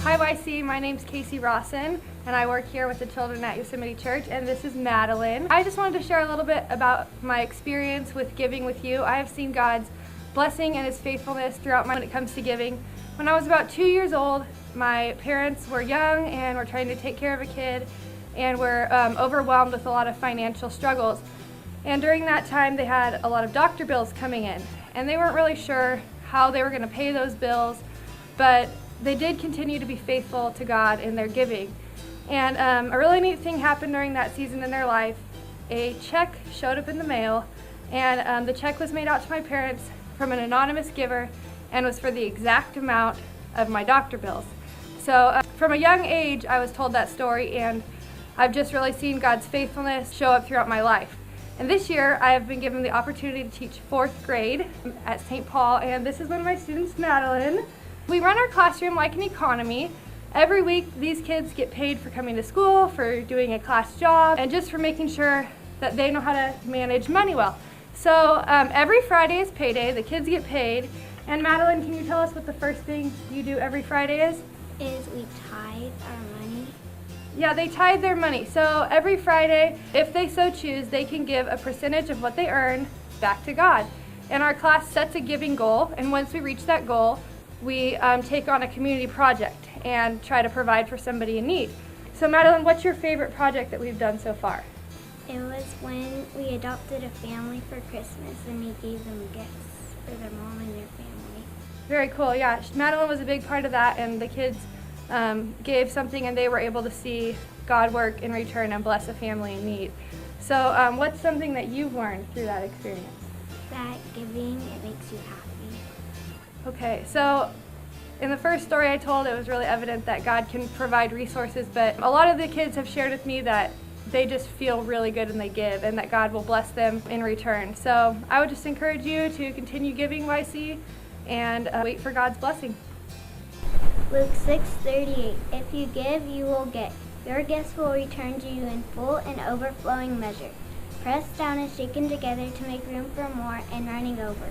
Hi YC, my name's Kacy Rosson and I work here with the children at Yosemite Church, and this is Madeline. I just wanted to share a little bit about my experience with giving with you. I have seen God's blessing and His faithfulness throughout when it comes to giving. When I was about 2 years old, my parents were young and were trying to take care of a kid and were overwhelmed with a lot of financial struggles. And during that time they had a lot of doctor bills coming in and they weren't really sure how they were going to pay those bills, but they did continue to be faithful to God in their giving. And a really neat thing happened during that season in their life. A check showed up in the mail, and the check was made out to my parents from an anonymous giver and was for the exact amount of my doctor bills. So from a young age I was told that story, and I've just really seen God's faithfulness show up throughout my life. And this year I have been given the opportunity to teach 4th grade at St. Paul, and this is one of my students, Madeline. We run our classroom like an economy. Every week these kids get paid for coming to school, for doing a class job, and just for making sure that they know how to manage money well. So every Friday is payday, the kids get paid. And Madeline, can you tell us what the first thing you do every Friday is? Is we tithe our money. Yeah, they tithe their money. So every Friday, if they so choose, they can give a percentage of what they earn back to God. And our class sets a giving goal, and once we reach that goal, we take on a community project and try to provide for somebody in need. So Madeline, what's your favorite project that we've done so far? It was when we adopted a family for Christmas and we gave them gifts for their mom and their family. Very cool, yeah. Madeline was a big part of that, and the kids gave something and they were able to see God work in return and bless a family in need. So what's something that you've learned through that experience? That giving, it makes you happy. Okay, so in the first story I told, it was really evident that God can provide resources, but a lot of the kids have shared with me that they just feel really good when they give and that God will bless them in return. So I would just encourage you to continue giving, YC, and wait for God's blessing. Luke 6:38. If you give, you will get. Your gifts will return to you in full and overflowing measure, pressed down and shaken together to make room for more and running over.